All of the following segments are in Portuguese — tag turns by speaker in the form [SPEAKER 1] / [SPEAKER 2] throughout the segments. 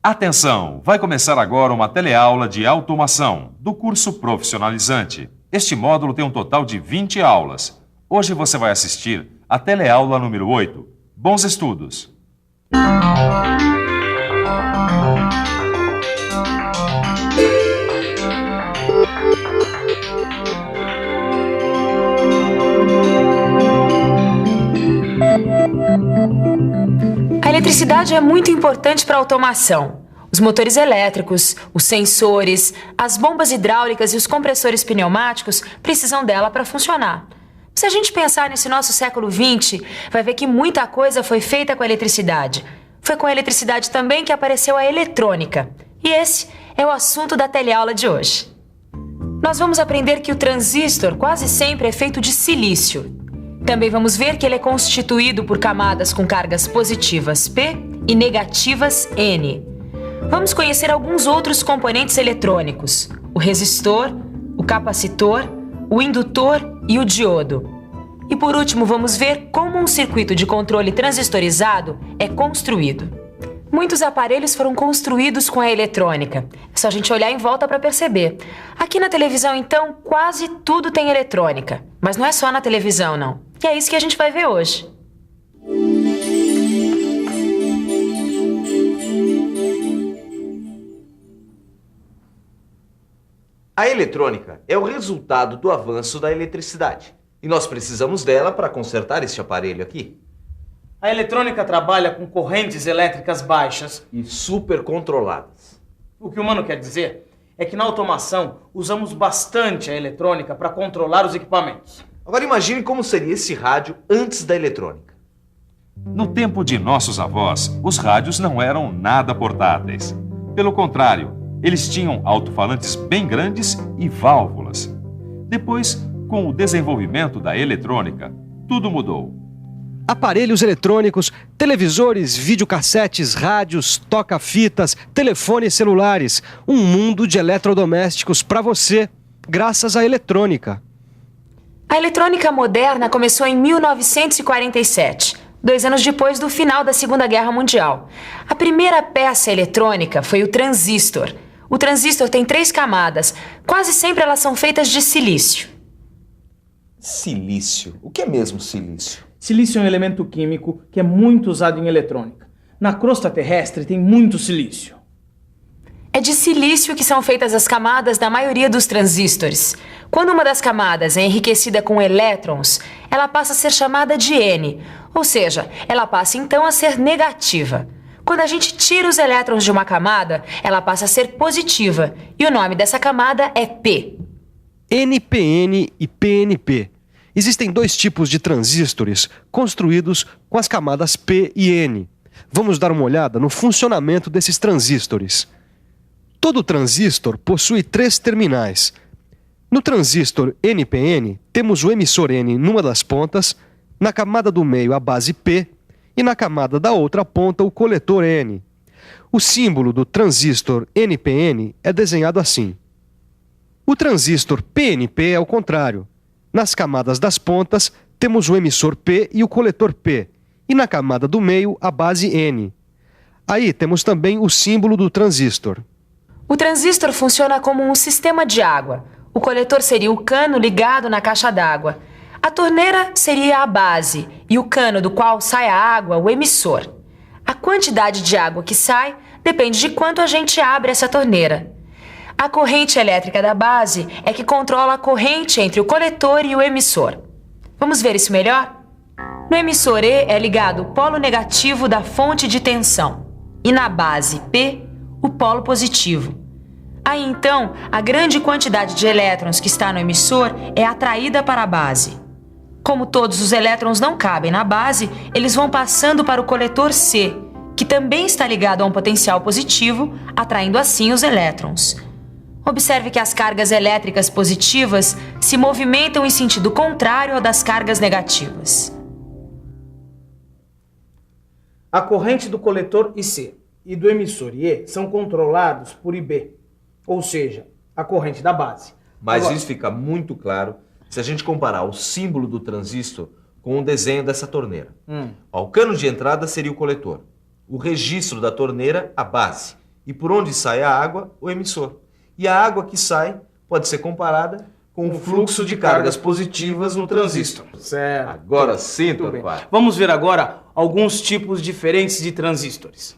[SPEAKER 1] Atenção! Vai começar agora uma teleaula de automação do curso profissionalizante. Este módulo tem um total de 20 aulas. Hoje você vai assistir a teleaula número 8. Bons estudos!
[SPEAKER 2] A eletricidade é muito importante para a automação. Os motores elétricos, os sensores, as bombas hidráulicas e os compressores pneumáticos precisam dela para funcionar. Se a gente pensar nesse nosso século XX, vai ver que muita coisa foi feita com a eletricidade. Foi com a eletricidade também que apareceu a eletrônica. E esse é o assunto da teleaula de hoje. Nós vamos aprender que o transistor quase sempre é feito de silício. Também vamos ver que ele é constituído por camadas com cargas positivas P e negativas N. Vamos conhecer alguns outros componentes eletrônicos: o resistor, o capacitor, o indutor e o diodo. E por último, vamos ver como um circuito de controle transistorizado é construído. Muitos aparelhos foram construídos com a eletrônica. É só a gente olhar em volta para perceber. Aqui na televisão, então, quase tudo tem eletrônica. Mas não é só na televisão, não. E é isso que a gente vai ver hoje.
[SPEAKER 3] A eletrônica é o resultado do avanço da eletricidade. E nós precisamos dela para consertar este aparelho aqui.
[SPEAKER 4] A eletrônica trabalha com correntes elétricas baixas
[SPEAKER 3] E supercontroladas.
[SPEAKER 4] O que o Mano quer dizer é que na automação usamos bastante a eletrônica para controlar os equipamentos.
[SPEAKER 3] Agora imagine como seria esse rádio antes da eletrônica.
[SPEAKER 1] No tempo de nossos avós, os rádios não eram nada portáteis. Pelo contrário, eles tinham alto-falantes bem grandes e válvulas. Depois, com o desenvolvimento da eletrônica, tudo mudou.
[SPEAKER 5] Aparelhos eletrônicos, televisores, videocassetes, rádios, toca-fitas, telefones celulares. Um mundo de eletrodomésticos para você, graças à eletrônica.
[SPEAKER 2] A eletrônica moderna começou em 1947, 2 anos depois do final da Segunda Guerra Mundial. A primeira peça eletrônica foi o transistor. O transistor tem 3 camadas. Quase sempre elas são feitas de silício.
[SPEAKER 3] Silício. O que é mesmo silício?
[SPEAKER 4] Silício é um elemento químico que é muito usado em eletrônica. Na crosta terrestre tem muito silício.
[SPEAKER 2] É de silício que são feitas as camadas da maioria dos transistores. Quando uma das camadas é enriquecida com elétrons, ela passa a ser chamada de N, ou seja, ela passa então a ser negativa. Quando a gente tira os elétrons de uma camada, ela passa a ser positiva, e o nome dessa camada é P.
[SPEAKER 5] NPN e PNP. Existem 2 tipos de transistores construídos com as camadas P e N. Vamos dar uma olhada no funcionamento desses transistores. Todo transistor possui 3 terminais. No transistor NPN, temos o emissor N numa das pontas, na camada do meio a base P e na camada da outra ponta o coletor N. O símbolo do transistor NPN é desenhado assim. O transistor PNP é o contrário. Nas camadas das pontas, temos o emissor P e o coletor P, e na camada do meio, a base N. Aí temos também o símbolo do transistor.
[SPEAKER 2] O transistor funciona como um sistema de água. O coletor seria o cano ligado na caixa d'água. A torneira seria a base, e o cano do qual sai a água, o emissor. A quantidade de água que sai depende de quanto a gente abre essa torneira. A corrente elétrica da base é que controla a corrente entre o coletor e o emissor. Vamos ver isso melhor? No emissor E é ligado o polo negativo da fonte de tensão e na base P, o polo positivo. Aí então, a grande quantidade de elétrons que está no emissor é atraída para a base. Como todos os elétrons não cabem na base, eles vão passando para o coletor C, que também está ligado a um potencial positivo, atraindo assim os elétrons. Observe que as cargas elétricas positivas se movimentam em sentido contrário ao das cargas negativas.
[SPEAKER 4] A corrente do coletor IC e do emissor IE são controlados por IB, ou seja, a corrente da base.
[SPEAKER 3] Mas isso fica muito claro se a gente comparar o símbolo do transistor com o desenho dessa torneira. O cano de entrada seria o coletor, o registro da torneira, a base, e por onde sai a água, o emissor. E a água que sai pode ser comparada com o fluxo de cargas positivas no transistor.
[SPEAKER 4] Certo.
[SPEAKER 3] Agora sim,
[SPEAKER 4] Muito bem.
[SPEAKER 3] Torquato.
[SPEAKER 4] Vamos ver agora alguns tipos diferentes de transistores.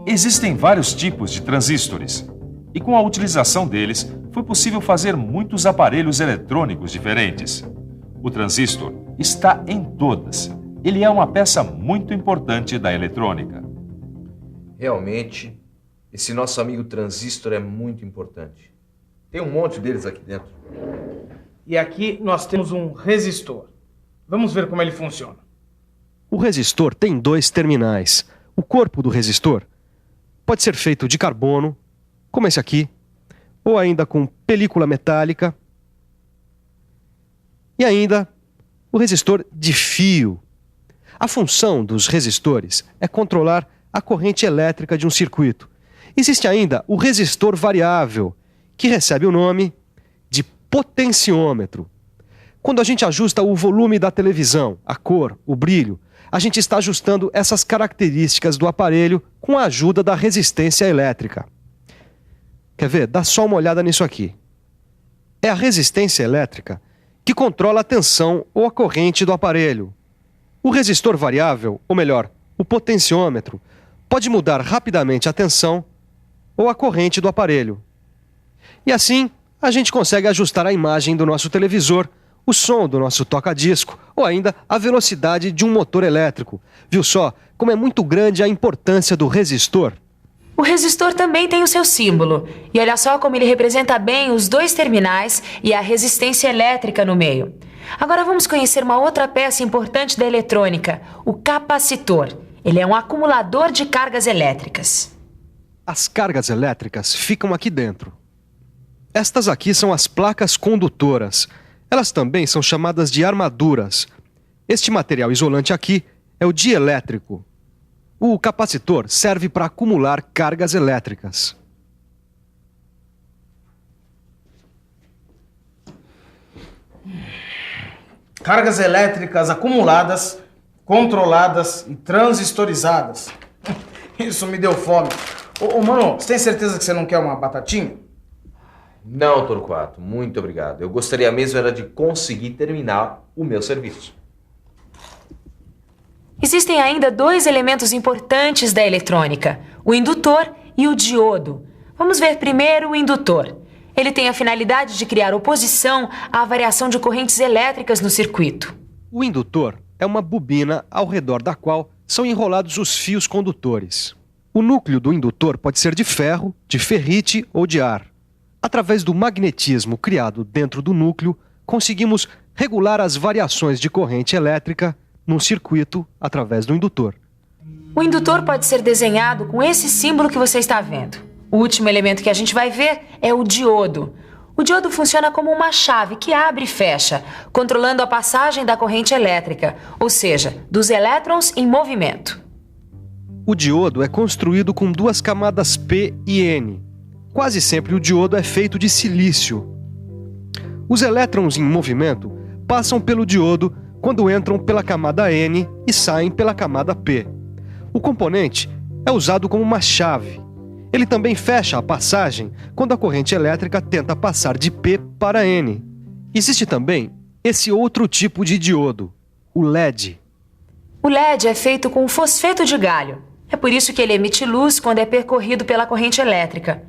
[SPEAKER 1] Existem vários tipos de transistores, e com a utilização deles foi possível fazer muitos aparelhos eletrônicos diferentes. O transistor está em todas. Ele é uma peça muito importante da eletrônica.
[SPEAKER 3] Realmente, esse nosso amigo transistor é muito importante. Tem um monte deles aqui dentro.
[SPEAKER 4] E aqui nós temos um resistor. Vamos ver como ele funciona.
[SPEAKER 5] O resistor tem 2 terminais. O corpo do resistor pode ser feito de carbono, como esse aqui, ou ainda com película metálica. E ainda o resistor de fio. A função dos resistores é controlar a corrente elétrica de um circuito. Existe ainda o resistor variável, que recebe o nome de potenciômetro. Quando a gente ajusta o volume da televisão, a cor, o brilho, a gente está ajustando essas características do aparelho com a ajuda da resistência elétrica. Quer ver? Dá só uma olhada nisso aqui. É a resistência elétrica que controla a tensão ou a corrente do aparelho. O resistor variável, ou melhor, o potenciômetro, pode mudar rapidamente a tensão ou a corrente do aparelho. E assim, a gente consegue ajustar a imagem do nosso televisor, o som do nosso toca-disco ou ainda a velocidade de um motor elétrico. Viu só como é muito grande a importância do resistor?
[SPEAKER 2] O resistor também tem o seu símbolo. E olha só como ele representa bem os 2 terminais e a resistência elétrica no meio. Agora vamos conhecer uma outra peça importante da eletrônica, o capacitor. Ele é um acumulador de cargas elétricas.
[SPEAKER 5] As cargas elétricas ficam aqui dentro. Estas aqui são as placas condutoras. Elas também são chamadas de armaduras. Este material isolante aqui é o dielétrico. O capacitor serve para acumular cargas elétricas.
[SPEAKER 4] Cargas elétricas acumuladas, controladas e transistorizadas. Isso me deu fome. Ô, mano, você tem certeza que você não quer uma batatinha?
[SPEAKER 3] Não, Torquato, muito obrigado. Eu gostaria mesmo era de conseguir terminar o meu serviço.
[SPEAKER 2] Existem ainda 2 elementos importantes da eletrônica, o indutor e o diodo. Vamos ver primeiro o indutor. Ele tem a finalidade de criar oposição à variação de correntes elétricas no circuito.
[SPEAKER 5] O indutor é uma bobina ao redor da qual são enrolados os fios condutores. O núcleo do indutor pode ser de ferro, de ferrite ou de ar. Através do magnetismo criado dentro do núcleo, conseguimos regular as variações de corrente elétrica num circuito através do indutor.
[SPEAKER 2] O indutor pode ser desenhado com esse símbolo que você está vendo. O último elemento que a gente vai ver é o diodo. O diodo funciona como uma chave que abre e fecha, controlando a passagem da corrente elétrica, ou seja, dos elétrons em movimento.
[SPEAKER 5] O diodo é construído com 2 camadas P e N. Quase sempre o diodo é feito de silício. Os elétrons em movimento passam pelo diodo quando entram pela camada N e saem pela camada P. O componente é usado como uma chave. Ele também fecha a passagem quando a corrente elétrica tenta passar de P para N. Existe também esse outro tipo de diodo, o LED.
[SPEAKER 2] O LED é feito com fosfeto de galho. É por isso que ele emite luz quando é percorrido pela corrente elétrica.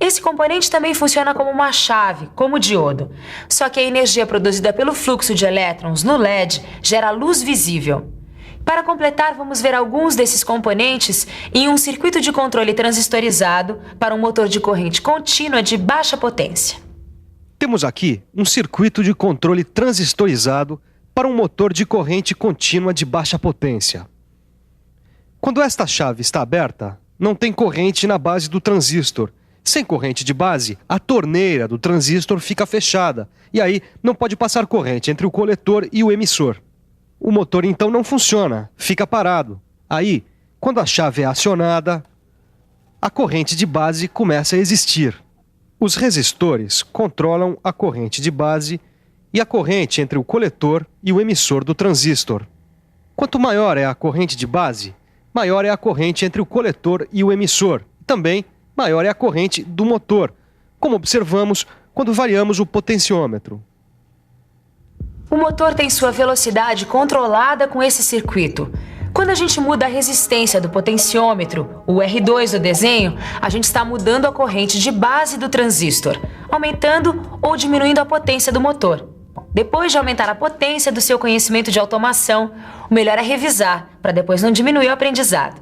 [SPEAKER 2] Esse componente também funciona como uma chave, como o diodo. Só que a energia produzida pelo fluxo de elétrons no LED gera luz visível. Para completar, vamos ver alguns desses componentes em um circuito de controle transistorizado para um motor de corrente contínua de baixa potência.
[SPEAKER 5] Temos aqui um circuito de controle transistorizado para um motor de corrente contínua de baixa potência. Quando esta chave está aberta, não tem corrente na base do transistor. Sem corrente de base, a torneira do transistor fica fechada e aí não pode passar corrente entre o coletor e o emissor. O motor então não funciona, fica parado. Aí, quando a chave é acionada, a corrente de base começa a existir. Os resistores controlam a corrente de base e a corrente entre o coletor e o emissor do transistor. Quanto maior é a corrente de base, maior é a corrente entre o coletor e o emissor. Também, maior é a corrente do motor, como observamos quando variamos o potenciômetro.
[SPEAKER 2] O motor tem sua velocidade controlada com esse circuito. Quando a gente muda a resistência do potenciômetro, o R2 do desenho, a gente está mudando a corrente de base do transistor, aumentando ou diminuindo a potência do motor. Depois de aumentar a potência do seu conhecimento de automação, o melhor é revisar, para depois não diminuir o aprendizado.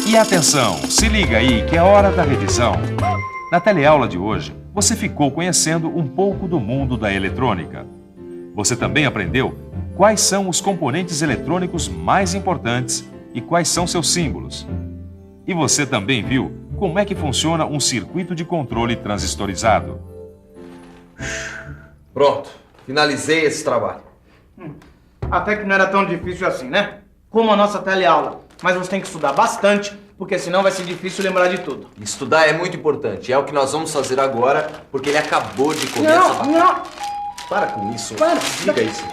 [SPEAKER 1] E atenção, se liga aí que é hora da revisão. Na teleaula de hoje, você ficou conhecendo um pouco do mundo da eletrônica. Você também aprendeu quais são os componentes eletrônicos mais importantes e quais são seus símbolos. E você também viu como é que funciona um circuito de controle transistorizado.
[SPEAKER 3] Pronto, finalizei esse trabalho.
[SPEAKER 4] Até que não era tão difícil assim, né? Como a nossa teleaula. Mas você tem que estudar bastante, porque senão vai ser difícil lembrar de tudo.
[SPEAKER 3] Estudar é muito importante. É o que nós vamos fazer agora, porque ele acabou de comer essa batata.
[SPEAKER 4] Não!
[SPEAKER 3] Para com isso.
[SPEAKER 4] Para!
[SPEAKER 3] Diga isso.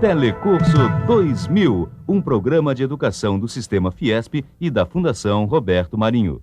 [SPEAKER 6] Telecurso 2000, um programa de educação do Sistema Fiesp e da Fundação Roberto Marinho.